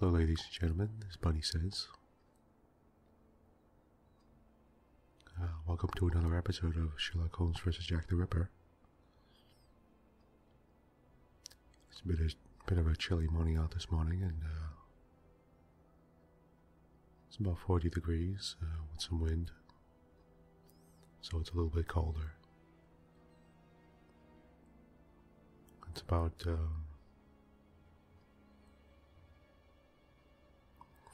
Hello, ladies and gentlemen, as Bunnysays. Welcome to another episode of Sherlock Holmes vs. Jack the Ripper. It's a bit of a chilly morning out this morning, and it's about 40 degrees with some wind, so it's a little bit colder. It's about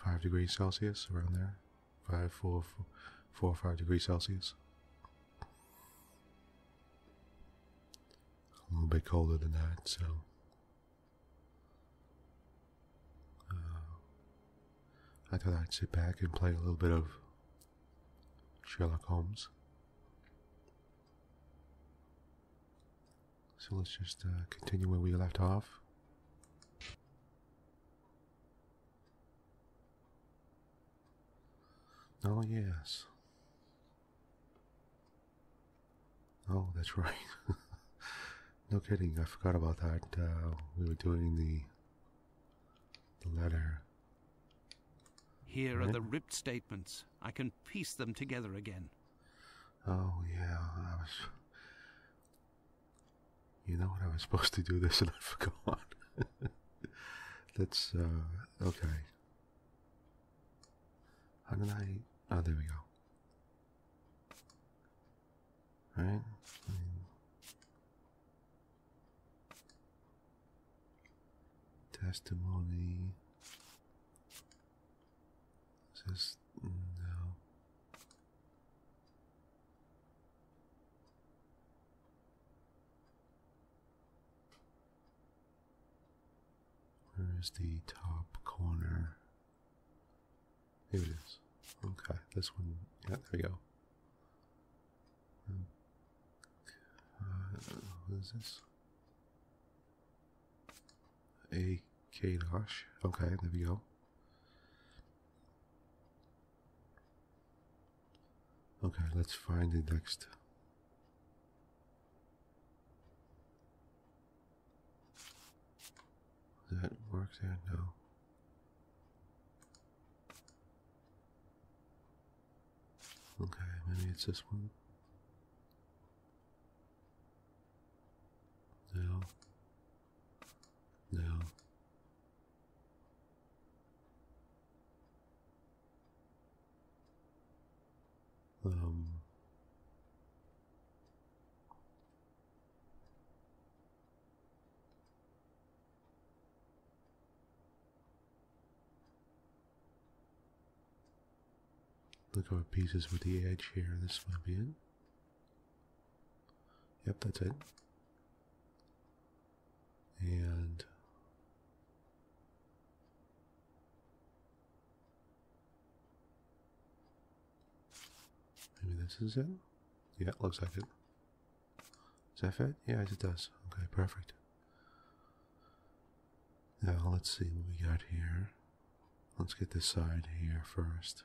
5 degrees Celsius, around there. 4 or 5 degrees Celsius. A little bit colder than that, so I thought I'd sit back and play a little bit of Sherlock Holmes. So let's just continue where we left off. Oh, yes. Oh, that's right. No kidding, I forgot about that. We were doing the letter. Here are the ripped statements. I can piece them together again. Oh, yeah, You know what, I was supposed to do this and I forgot. That's, okay. How did I... Oh, there we go. Right? Testimony. Is this... No. Where is the top corner? Here it is. Okay, this one. Yeah, there we go. What is this? A K-Dosh. Okay, there we go. Okay, let's find the next. Does that work there? No. Okay, maybe it's this one. No. No. Look over pieces with the edge here. This might be it. Yep, that's it. And maybe this is it? Yeah, it looks like it. Does that fit? Yeah, it does. Okay, perfect. Now let's see what we got here. Let's get this side here first.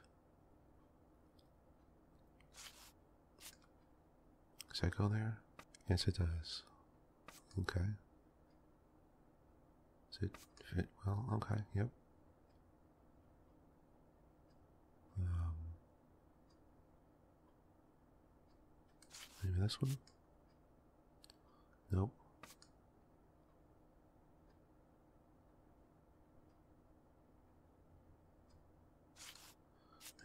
Does that go there? Yes, it does. Okay. Does it fit well? Okay, yep. Maybe this one? Nope.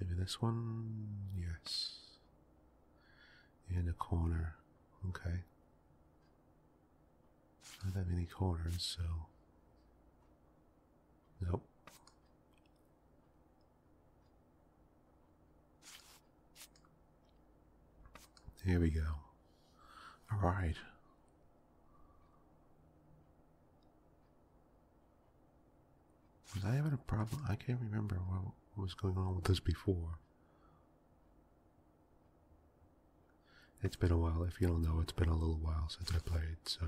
Maybe this one? Yes. In a corner. Okay. Not that many corners, so. Nope. Here we go. Alright. Was I having a problem? I can't remember what was going on with this before. It's been a while. If you don't know, it's been a little while since I played, so.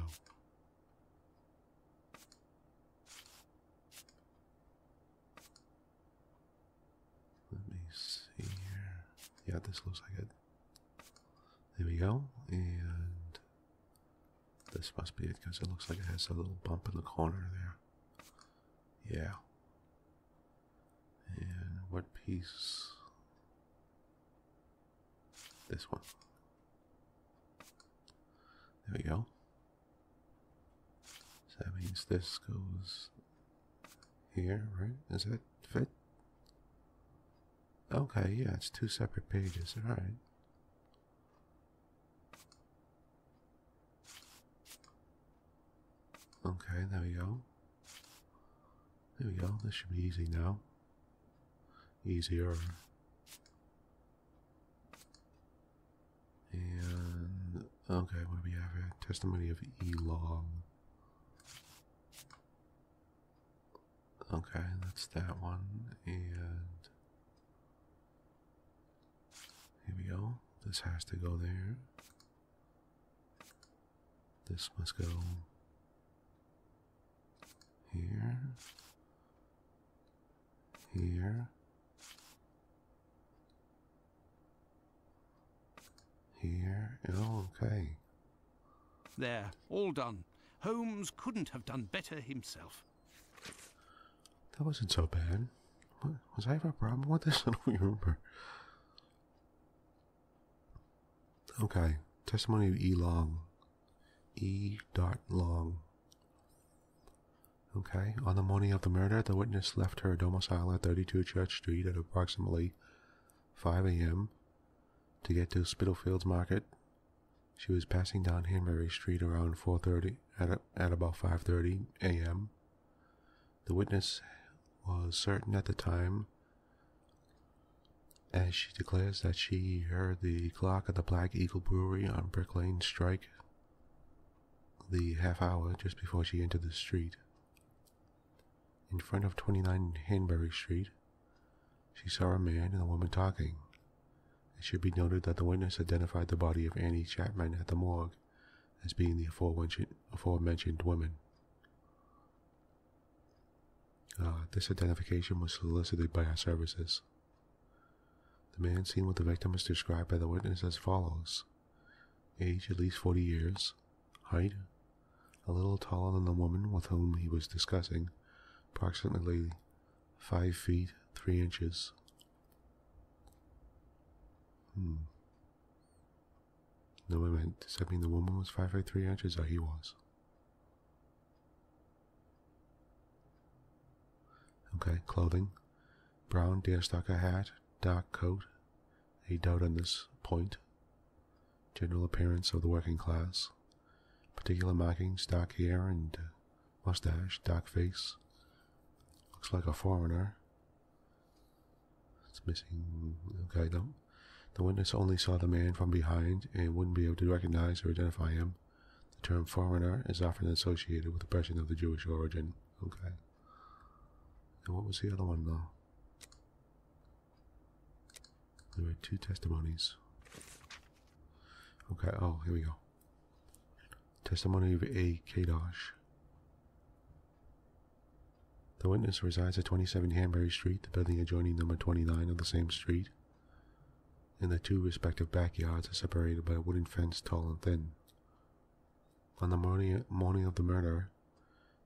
Let me see here. Yeah, this looks like it. There we go. And this must be it because it looks like it has a little bump in the corner there. Yeah. what piece? This one. There we go. So that means this goes here, right? Does that fit? Okay, yeah, it's two separate pages. Alright. Okay, there we go. There we go. This should be easy now. Easier. And okay, what do we have here? Testimony of E. Long. Okay, that's that one. And here we go. This has to go there. This must go here. Here. Here. Oh, okay. There, all done. Holmes couldn't have done better himself. That wasn't so bad. What, was I ever a problem with this? I don't remember. Okay. Testimony of E. Long. E. Long. Okay. On the morning of the murder, the witness left her domicile at 32 Church Street at approximately 5 a.m. to get to Spitalfields Market. She was passing down Hanbury Street around 4:30 at about 5:30 a.m. The witness was certain at the time, as she declares, that she heard the clock at the Black Eagle Brewery on Brick Lane strike the half hour just before she entered the street. In front of 29 Hanbury Street, she saw a man and a woman talking. It should be noted that the witness identified the body of Annie Chapman at the morgue as being the aforementioned woman. This identification was solicited by our services. The man seen with the victim is described by the witness as follows. Age at least 40 years. Height a little taller than the woman with whom he was discussing, approximately 5 feet 3 inches. No, I meant, does that mean the woman was 5 feet 3 inches, or he was? Okay, clothing. Brown deerstalker hat, dark coat, a doubt on this point. General appearance of the working class. Particular markings, dark hair and mustache, dark face. Looks like a foreigner. It's missing. Okay, no. The witness only saw the man from behind and wouldn't be able to recognize or identify him. The term foreigner is often associated with a person of the Jewish origin. Okay. And what was the other one, though? There were 2 testimonies. Okay, oh, here we go. Testimony of A. Kadosh. The witness resides at 27 Hanbury Street, the building adjoining number 29 of the same street, and the 2 respective backyards are separated by a wooden fence, tall and thin. On the morning of the murder,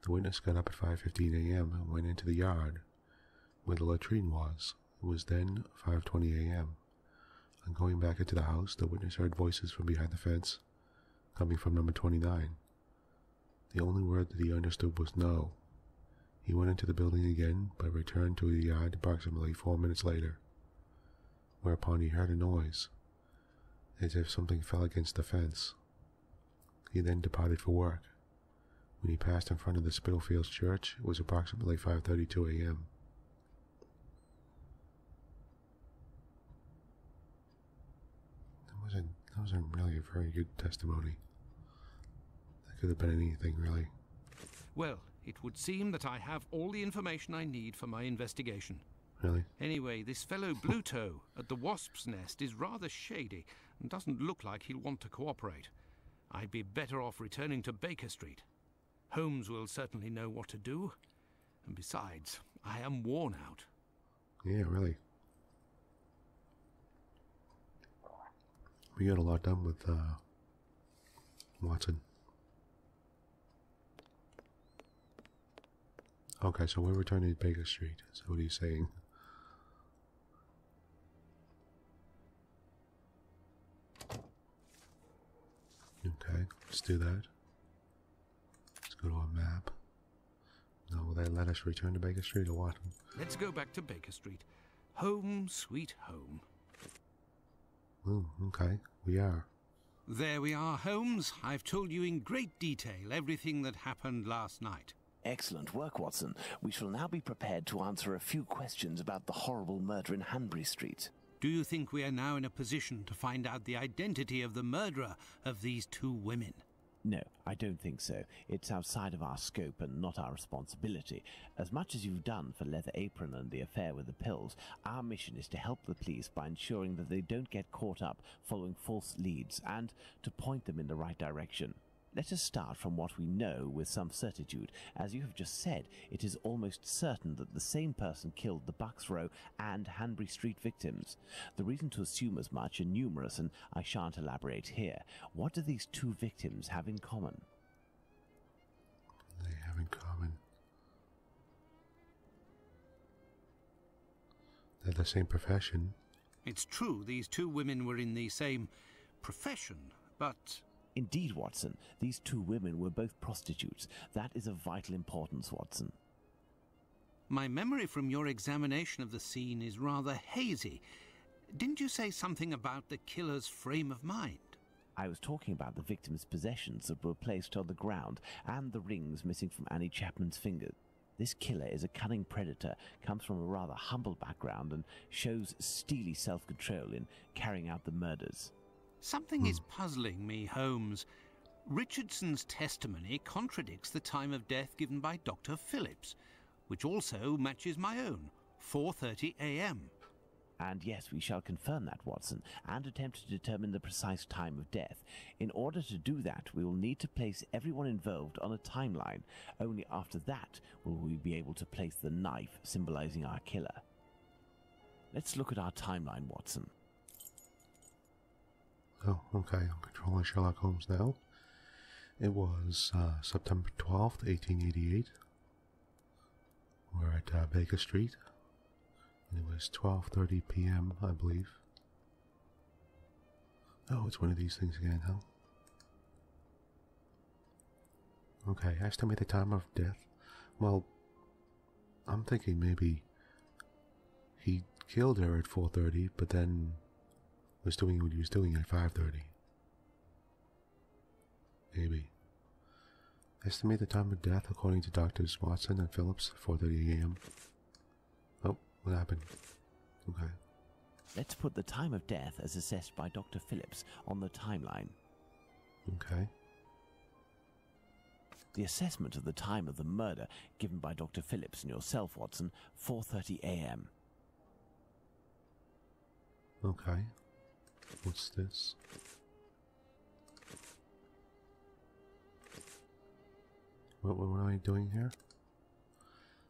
the witness got up at 5:15 a.m. and went into the yard, where the latrine was. It was then 5:20 a.m. On going back into the house, the witness heard voices from behind the fence, coming from number 29. The only word that he understood was no. He went into the building again, but returned to the yard approximately 4 minutes later, whereupon he heard a noise, as if something fell against the fence. He then departed for work. When he passed in front of the Spitalfields Church, it was approximately 5:32 a.m. That wasn't really a very good testimony. That could have been anything, really. Well, it would seem that I have all the information I need for my investigation. Really? Anyway, this fellow Bluto at the Wasp's Nest is rather shady and doesn't look like he'll want to cooperate. I'd be better off returning to Baker Street. Holmes will certainly know what to do. And besides, I am worn out. Yeah, really. We got a lot done with Watson. Okay, so we're returning to Baker Street. So what are you saying? Let's do that. Let's go to our map. Now, will they let us return to Baker Street or what? Let's go back to Baker Street. Home, sweet home. Oh, okay. We are. There we are, Holmes. I've told you in great detail everything that happened last night. Excellent work, Watson. We shall now be prepared to answer a few questions about the horrible murder in Hanbury Street. Do you think we are now in a position to find out the identity of the murderer of these two women? No, I don't think so. It's outside of our scope and not our responsibility. As much as you've done for Leather Apron and the affair with the pills, our mission is to help the police by ensuring that they don't get caught up following false leads and to point them in the right direction. Let us start from what we know with some certitude. As you have just said, it is almost certain that the same person killed the Bucks Row and Hanbury Street victims. The reasons to assume as much are numerous, and I shan't elaborate here. What do these two victims have in common? They have in common. They're the same profession. It's true these two women were in the same profession, but... Indeed, Watson, these two women were both prostitutes. That is of vital importance, Watson. My memory from your examination of the scene is rather hazy. Didn't you say something about the killer's frame of mind? I was talking about the victim's possessions that were placed on the ground and the rings missing from Annie Chapman's fingers. This killer is a cunning predator, comes from a rather humble background and shows steely self-control in carrying out the murders. Something is puzzling me, Holmes. Richardson's testimony contradicts the time of death given by Dr. Phillips, which also matches my own, 4:30 a.m. And yes, we shall confirm that, Watson, and attempt to determine the precise time of death. In order to do that, we will need to place everyone involved on a timeline. Only after that will we be able to place the knife symbolizing our killer. Let's look at our timeline, Watson. Oh, okay. I'm controlling Sherlock Holmes now. It was September 12th, 1888. We're at Baker Street. And it was 12:30 p.m., I believe. Oh, it's one of these things again, huh? Okay, estimate the time of death. Well, I'm thinking maybe he killed her at 4:30, but then was doing what he was doing at 5:30. Maybe. Estimate the time of death according to Doctors Watson and Phillips, 4:30 a.m. Oh, what happened? Okay. Let's put the time of death as assessed by Dr. Phillips on the timeline. Okay. The assessment of the time of the murder given by Dr. Phillips and yourself, Watson, 4:30 a.m. Okay. What's this? What am I doing here?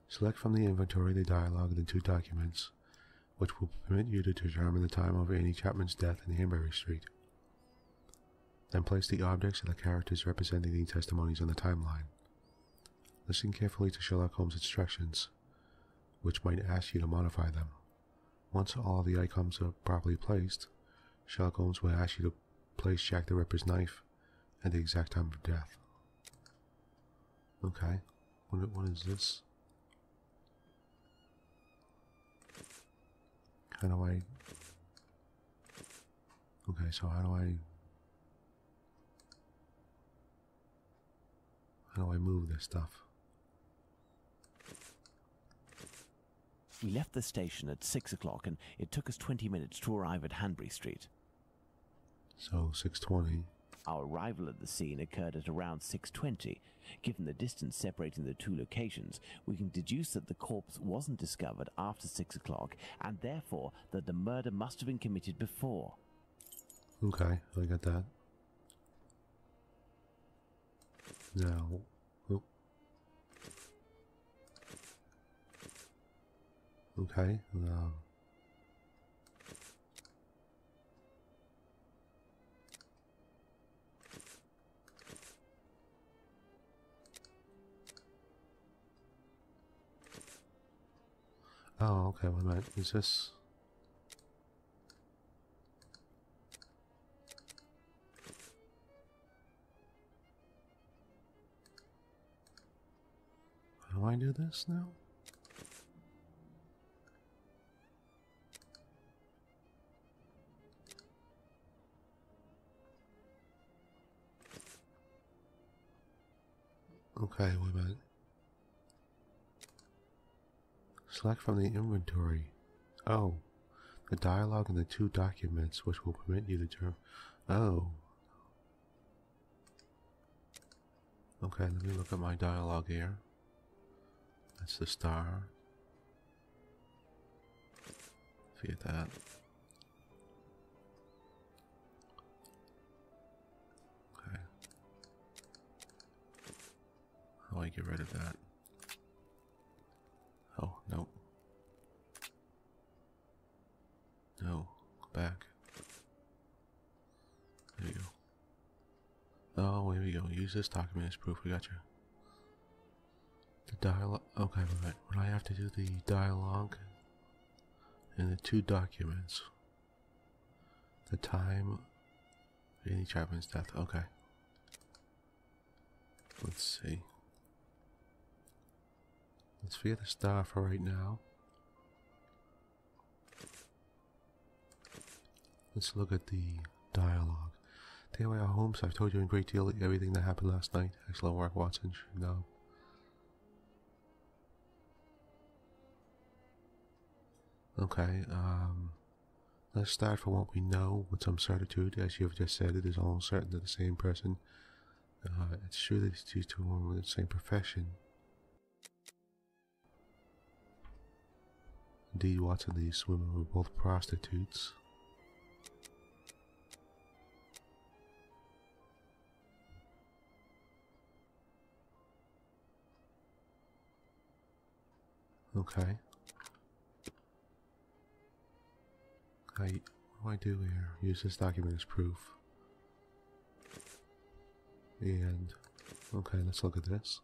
Select from the inventory the dialogue of the two documents, which will permit you to determine the time of Annie Chapman's death in Hanbury Street. Then place the objects and the characters representing the testimonies on the timeline. Listen carefully to Sherlock Holmes' instructions, which might ask you to modify them. Once all of the icons are properly placed, Sherlock Holmes will ask you to place Jack the Ripper's knife and the exact time of death. Okay, what is this? How do I... Okay, so how do I move this stuff? We left the station at 6 o'clock and it took us 20 minutes to arrive at Hanbury Street. So 6:20. Our arrival at the scene occurred at around 6:20. Given the distance separating the two locations, we can deduce that the corpse wasn't discovered after 6 o'clock and therefore that the murder must have been committed before. Okay, I got that. Now, oh. Okay, oh, okay, wait a minute, is this... do I do this now? Okay, wait a minute. Select from the inventory. Oh, the dialogue and the 2 documents which will permit you to turn. Oh. Okay, let me look at my dialogue here. That's the star. Forget that. Okay. How do I get rid of that? Oh, no. No, go back. There you go. Oh, here we go. Use this document as proof. We got you. The dialogue. Okay, right. When I have to do the dialogue and the 2 documents. The time. Any Chapman's death. Okay. Let's see. Let's forget the star for right now. Let's look at the dialogue. Taylor Holmes, I've told you in great deal everything that happened last night. Excellent work, Watson. Should know. Okay, let's start from what we know with some certitude. As you have just said, it is almost certain that the same person. It's true that these 2 women were in the same profession. Indeed, Watson, these women were both prostitutes. Okay. What do I do here? Use this document as proof. And, okay, let's look at this.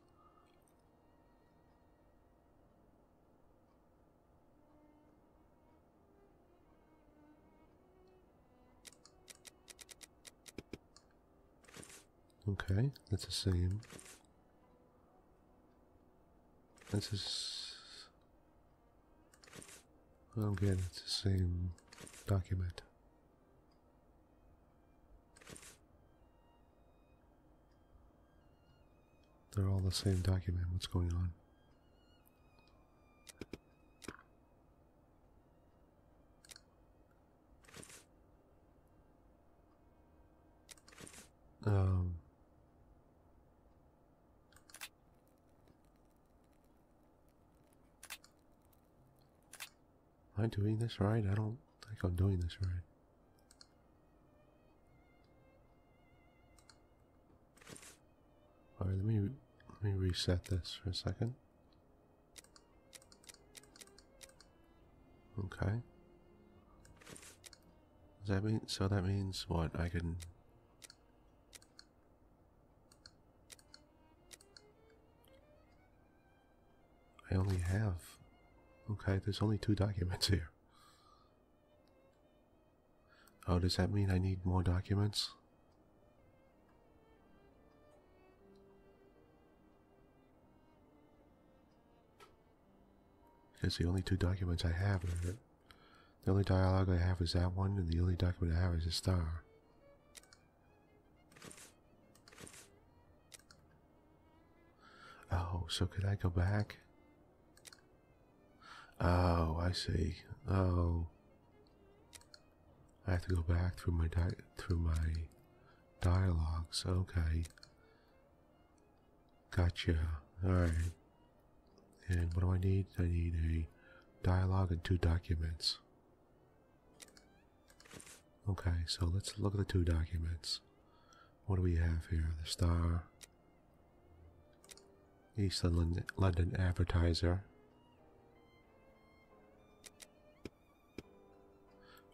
Okay, that's the same. This is... Again, it's the same document. They're all the same document. What's going on? Am I doing this right? I don't think I'm doing this right. Alright, let me reset this for a second. Okay. Does that mean, so that means what? I can... I only have... Okay, there's only 2 documents here. Oh, does that mean I need more documents? Because the only 2 documents I have are... The only dialogue I have is that one, and the only document I have is a star. Oh, so could I go back? Oh, I see. Oh, I have to go back through my dialogues. Okay, gotcha. All right. And what do I need? I need a dialogue and 2 documents. Okay, so let's look at the 2 documents. What do we have here? The Star, East London Advertiser.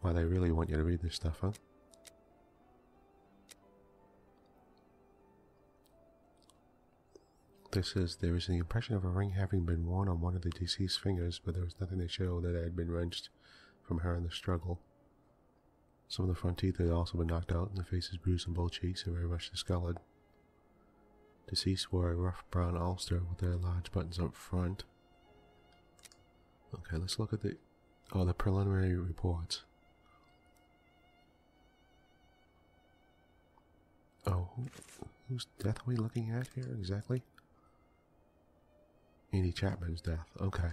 Wow, they really want you to read this stuff, huh? This is, there is the impression of a ring having been worn on one of the deceased's fingers, but there was nothing to show that it had been wrenched from her in the struggle. Some of the front teeth had also been knocked out, and the face is bruised on both cheeks and very much discolored. Deceased wore a rough brown ulster with their large buttons up front. Okay, let's look at the preliminary reports. Oh, whose death are we looking at here exactly? Andy Chapman's death. Okay.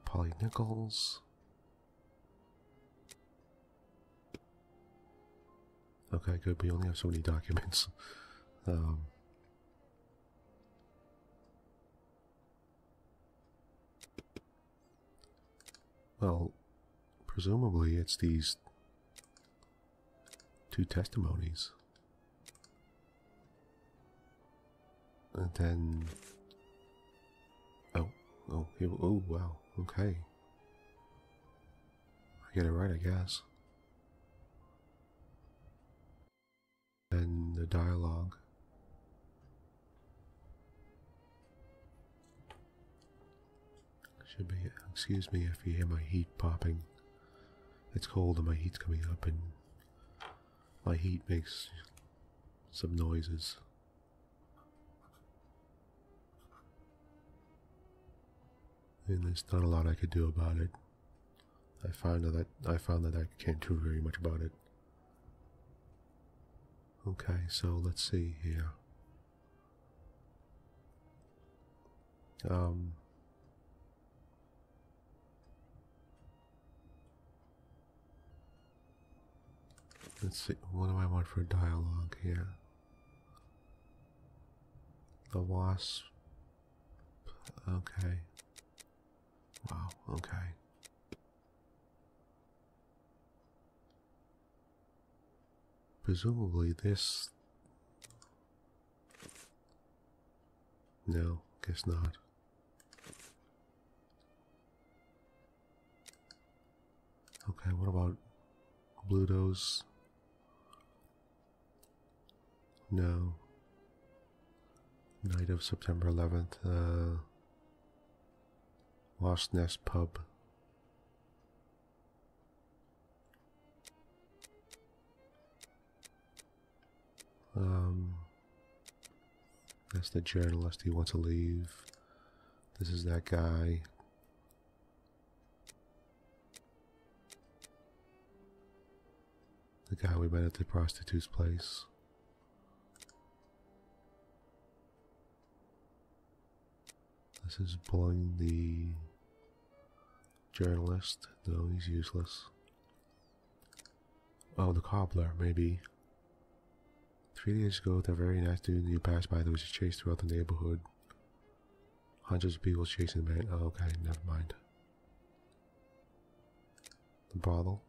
Polly Nichols. Okay, good. We only have so many documents. Well, presumably it's these two testimonies. And then... Oh, wow, okay. I get it right, I guess. And the dialogue. Should be, excuse me if you hear my heat popping. It's cold and my heat's coming up, and my heat makes some noises. And there's not a lot I could do about it. I found that I can't do very much about it. Okay, so let's see here. Let's see, what do I want for dialogue here? The wasp. Okay. Wow, okay. Presumably this... No, guess not. Okay, what about Bluto's? No. Night of September 11th, Lost Nest Pub. That's the journalist, he wants to leave. This is that guy. The guy we met at the prostitute's place. This is blowing the journalist. No, he's useless. Oh, the cobbler, maybe. 3 days ago, the very nice dude you passed by, there was a chase throughout the neighborhood. Hundreds of people chasing the man. Oh, okay, never mind. The brothel.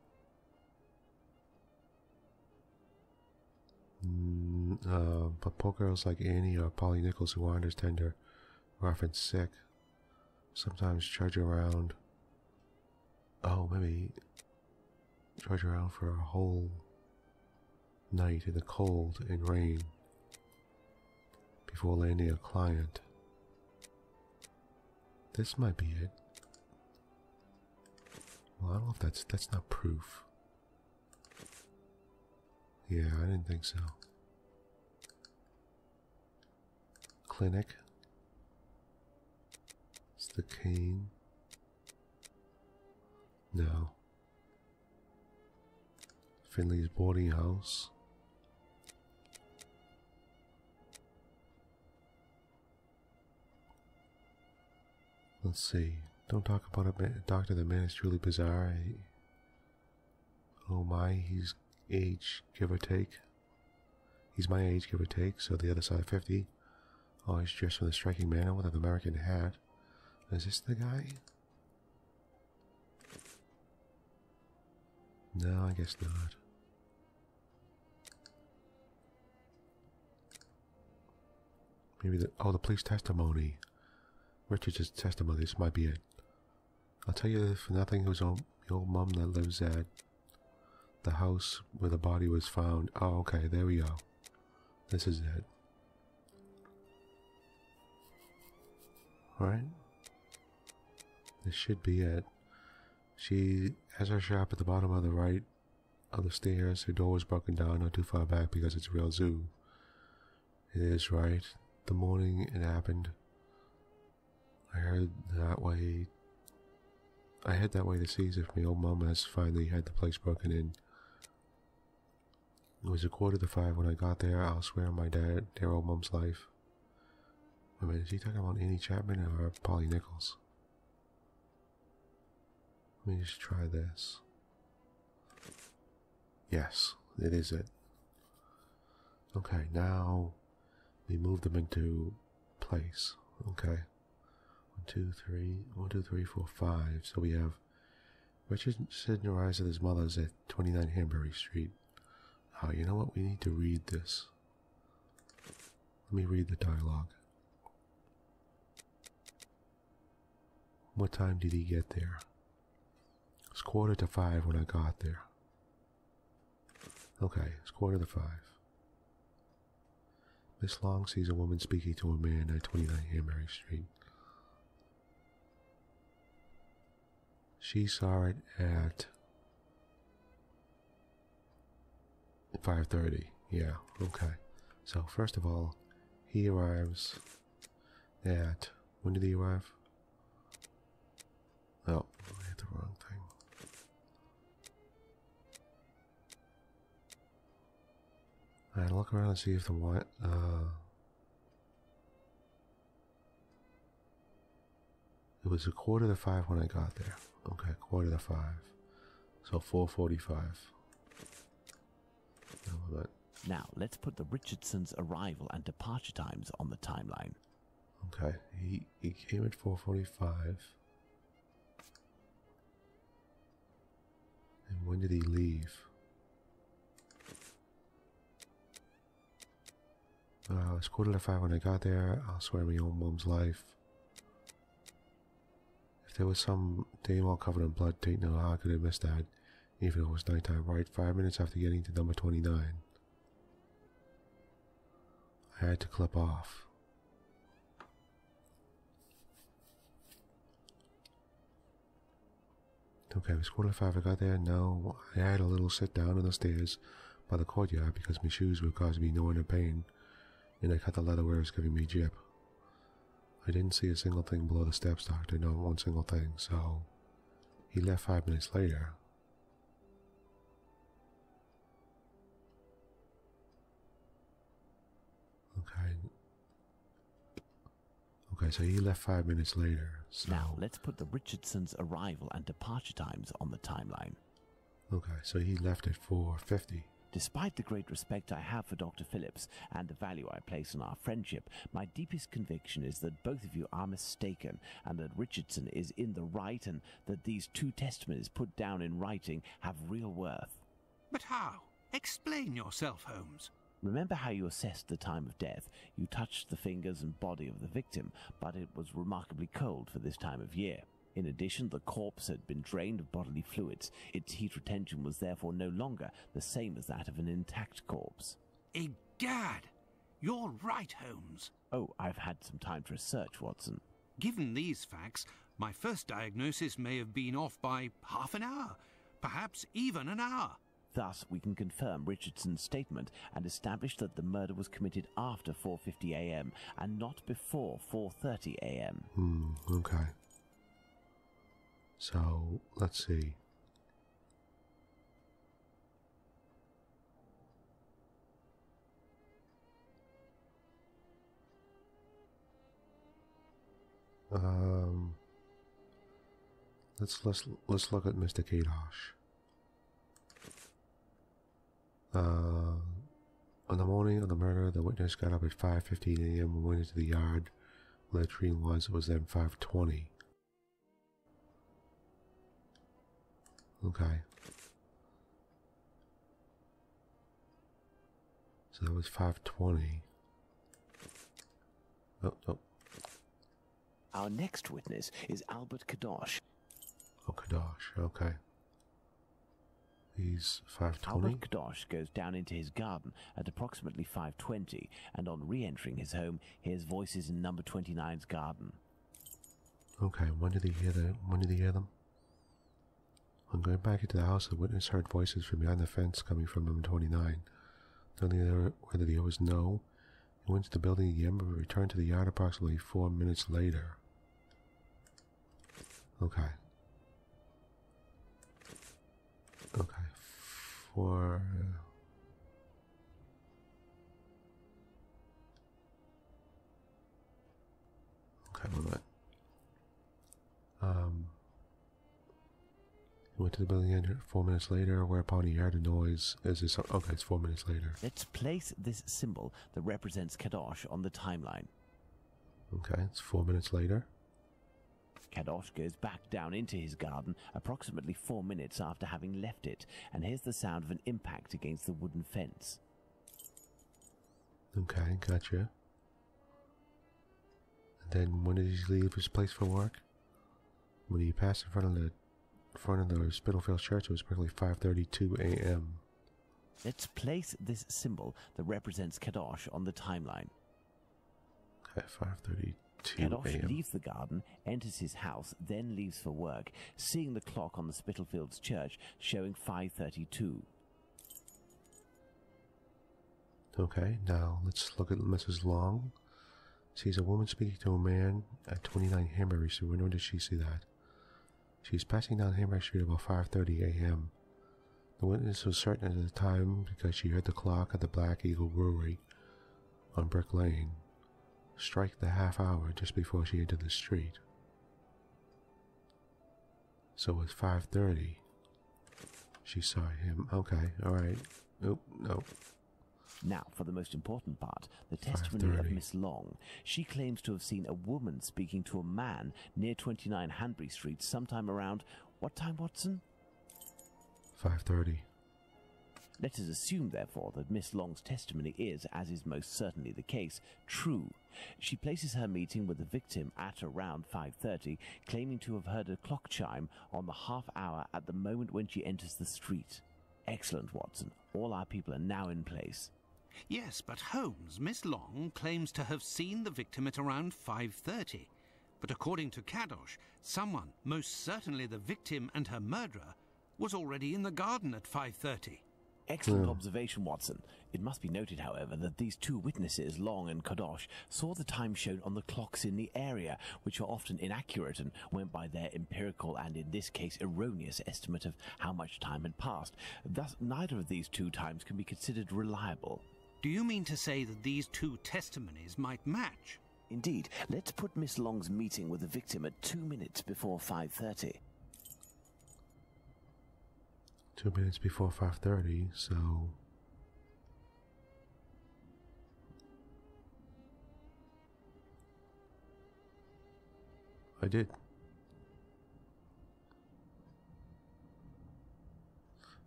But poor girls like Annie or Polly Nichols who aren't as tender or often sick sometimes trudge around. Oh, maybe trudge around for a whole night in the cold and rain before landing a client. This might be it. Well, I don't know if that's not proof. Yeah, I didn't think so. Clinic. It's the cane. No. Finley's boarding house. Let's see. Don't talk about a doctor. The man is truly bizarre. Oh my, he's age, give or take. He's my age, give or take, so the other side of 50. Oh, he's dressed in a striking manner with an American hat. Is this the guy? No, I guess not. Maybe the police testimony. Richard's testimony, this might be it. I'll tell you for nothing, it was the old mum that lives at the house where the body was found. Oh, okay, there we go. This is it. Alright. This should be it. She has her shop at the bottom of the right of the stairs. Her door was broken down not too far back because it's a real zoo. It is, right? The morning it happened, I heard that way to see if my old mum has finally had the place broken in. It was 4:45 when I got there. I'll swear on my dear old mum's life. Wait a minute, is he talking about Annie Chapman or Polly Nichols? Let me just try this. Yes, it is it. Okay, now we move them into place. Okay. 1, 2, 3, 4, 5. So we have Richardson arrives at his mother's at 29 Hanbury Street. Oh, you know what? We need to read this. Let me read the dialogue. What time did he get there? It was 4:45 when I got there. Okay, it's 4:45. Miss Long sees a woman speaking to a man at 29 Hanbury Street. She saw it at 5:30. Yeah, okay. So first of all, he arrives at... When did he arrive? Oh, I hit the wrong thing. Alright, look around and see if the what, it was 4:45 when I got there. Okay, 4:45. So 4:45. Now, let's put the Richardsons' arrival and departure times on the timeline. Okay, he came at 4:45. And when did he leave? It's 4:45 when I got there. I'll swear my own mum's life. If there was some dame all covered in blood, don't know how I could have missed that, even if it was nighttime, right? 5 minutes after getting to number 29. I had to clip off. Okay, it was 4:45 I got there. No, I had a little sit down on the stairs by the courtyard because my shoes were causing me no end of pain, and I cut the leather where it was giving me jip. I didn't see a single thing below the steps, Doctor, not one single thing, so he left 5 minutes later. Okay, so he left 5 minutes later. So. Now, let's put the Richardsons' arrival and departure times on the timeline. Okay, so he left at 4:50. Despite the great respect I have for Dr. Phillips and the value I place on our friendship, my deepest conviction is that both of you are mistaken and that Richardson is in the right and that these two testimonies put down in writing have real worth. But how? Explain yourself, Holmes. Remember how you assessed the time of death? You touched the fingers and body of the victim, but it was remarkably cold for this time of year. In addition, the corpse had been drained of bodily fluids. Its heat retention was therefore no longer the same as that of an intact corpse. Egad! You're right, Holmes. Oh, I've had some time to research, Watson. Given these facts, my first diagnosis may have been off by half an hour, perhaps even an hour. Thus, we can confirm Richardson's statement and establish that the murder was committed after 4:50 a.m. and not before 4:30 a.m. Okay. So, let's see. Let's look at Mr. Kadosh. On the morning of the murder, the witness got up at 5:15 a.m. and went into the yard where the tree was. It was then 5:20. Okay. So that was 5:20. Oh. Our next witness is Albert Kadosh. Oh, Kadosh. Okay. He's 5:20. Albert Kadosh goes down into his garden at approximately 5:20, and on re-entering his home, hears voices in number 29's garden. Okay, when did he hear them? On going back into the house, the witness heard voices from behind the fence coming from number 29. Knowing whether the was no, he went to the building again, but returned to the yard approximately 4 minutes later. Okay. Okay. For... Okay, one minute. He went to the building again 4 minutes later, whereupon he heard a noise. Is this... Okay, it's 4 minutes later. Let's place this symbol that represents Kadosh on the timeline. Okay, it's 4 minutes later. Kadosh goes back down into his garden approximately 4 minutes after having left it, and hears the sound of an impact against the wooden fence. Okay, gotcha. And then when did he leave his place for work? When he passed in front of the Spitalfields Church, it was approximately 5:32 a.m. Let's place this symbol that represents Kadosh on the timeline. Okay, 5:32 Kadosh a.m. leaves the garden, enters his house, then leaves for work, seeing the clock on the Spitalfields Church showing 5:32. Okay, now let's look at Mrs. Long. Sees a woman speaking to a man at 29 Hambury Street. When did she see that? She's passing down Hambury Street about 5:30 a.m. The witness was certain at the time because she heard the clock at the Black Eagle Brewery on Brick Lane strike the half hour just before she entered the street. So at 5:30, she saw him. Okay, alright. Nope, nope. Now, for the most important part, the testimony of 5:30. Miss Long. She claims to have seen a woman speaking to a man near 29 Hanbury Street sometime around... What time, Watson? 5:30. Let us assume, therefore, that Miss Long's testimony is, as is most certainly the case, true. She places her meeting with the victim at around 5:30, claiming to have heard a clock chime on the half hour at the moment when she enters the street. Excellent, Watson. All our people are now in place. Yes, but Holmes, Miss Long claims to have seen the victim at around 5:30. But according to Kadosh, someone, most certainly the victim and her murderer, was already in the garden at 5:30. Excellent observation, Watson. It must be noted, however, that these two witnesses, Long and Kadosh, saw the time shown on the clocks in the area, which are often inaccurate and went by their empirical and, in this case, erroneous estimate of how much time had passed. Thus, neither of these two times can be considered reliable. Do you mean to say that these two testimonies might match? Indeed. Let's put Miss Long's meeting with the victim at 2 minutes before 5:30. 2 minutes before 5:30, so... I did.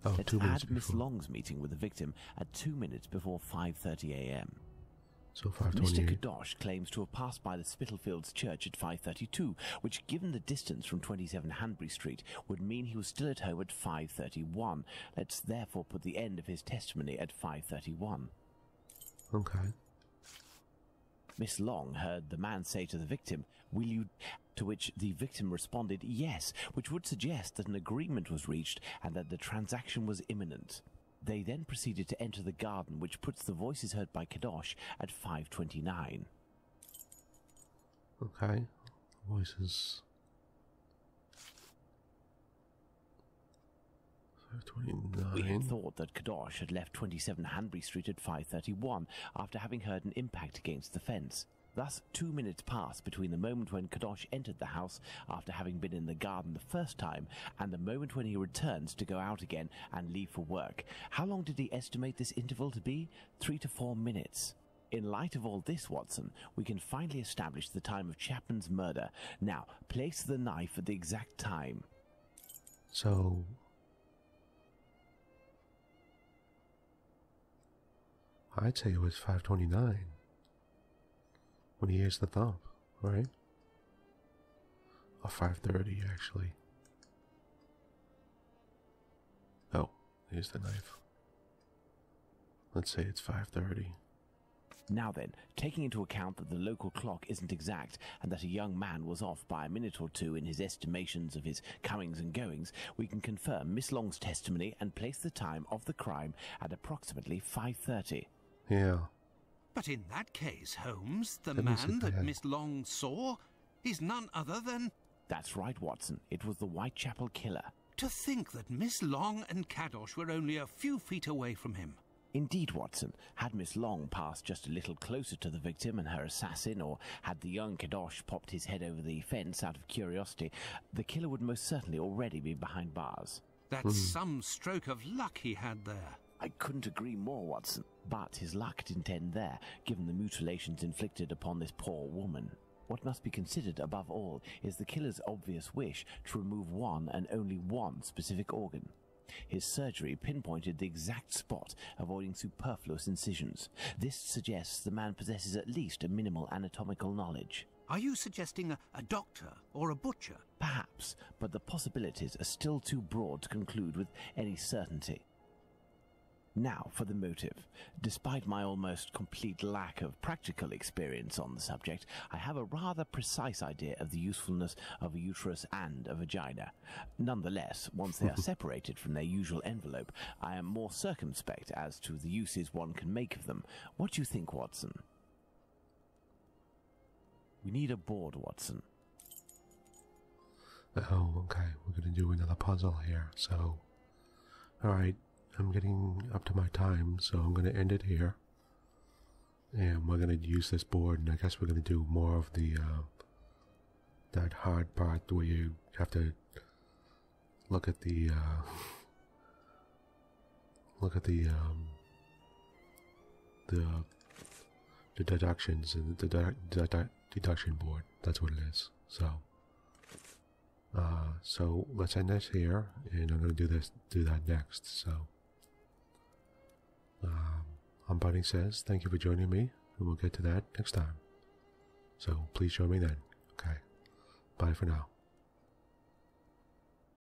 Oh, Let's 2 minutes add Miss before. Long's meeting with the victim at 2 minutes before 5:30 a.m. So Mr. 5:28. Kadosh claims to have passed by the Spitalfields Church at 5:32, which, given the distance from 27 Hanbury Street, would mean he was still at home at 5:31. Let's therefore put the end of his testimony at 5:31. Okay. Miss Long heard the man say to the victim, "Will you?" To which the victim responded, "Yes," which would suggest that an agreement was reached and that the transaction was imminent. They then proceeded to enter the garden, which puts the voices heard by Kadosh at 5:29. Okay. Voices. 5:29. We had thought that Kadosh had left 27 Hanbury Street at 5:31 after having heard an impact against the fence. Thus, 2 minutes passed between the moment when Kadosh entered the house after having been in the garden the first time and the moment when he returns to go out again and leave for work. How long did he estimate this interval to be? 3 to 4 minutes. In light of all this, Watson, we can finally establish the time of Chapman's murder. Now, place the knife at the exact time. So... I'd say it was 5:29. When he hears the thump, right? Or 5:30, actually. Oh, here's the knife. Let's say it's 5:30. Now then, taking into account that the local clock isn't exact and that a young man was off by a minute or two in his estimations of his comings and goings, we can confirm Miss Long's testimony and place the time of the crime at approximately 5:30. Yeah. But in that case, Holmes, the That means man that that Miss Long saw is none other than... That's right, Watson. It was the Whitechapel killer. To think that Miss Long and Kadosh were only a few feet away from him. Indeed, Watson. Had Miss Long passed just a little closer to the victim and her assassin, or had the young Kadosh popped his head over the fence out of curiosity, the killer would most certainly already be behind bars. That's some stroke of luck he had there. I couldn't agree more, Watson. But his luck didn't end there, given the mutilations inflicted upon this poor woman. What must be considered above all is the killer's obvious wish to remove one and only one specific organ. His surgery pinpointed the exact spot, avoiding superfluous incisions. This suggests the man possesses at least a minimal anatomical knowledge. Are you suggesting a doctor or a butcher? Perhaps, but the possibilities are still too broad to conclude with any certainty. Now for the motive. Despite my almost complete lack of practical experience on the subject, I have a rather precise idea of the usefulness of a uterus and a vagina. Nonetheless, once they are separated from their usual envelope, I am more circumspect as to the uses one can make of them. What do you think, Watson? We need a board, Watson. Oh, okay. We're going to do another puzzle here. So, alright. I'm getting up to my time, so I'm going to end it here. And we're going to use this board, and I guess we're going to do more of the, that hard part where you have to look at the, the deductions and the deduction board. That's what it is. So let's end this here, and I'm going to do that next. So, I'm Bunnysays. Thank you for joining me, and we'll get to that next time. So please join me then. Okay. Bye for now.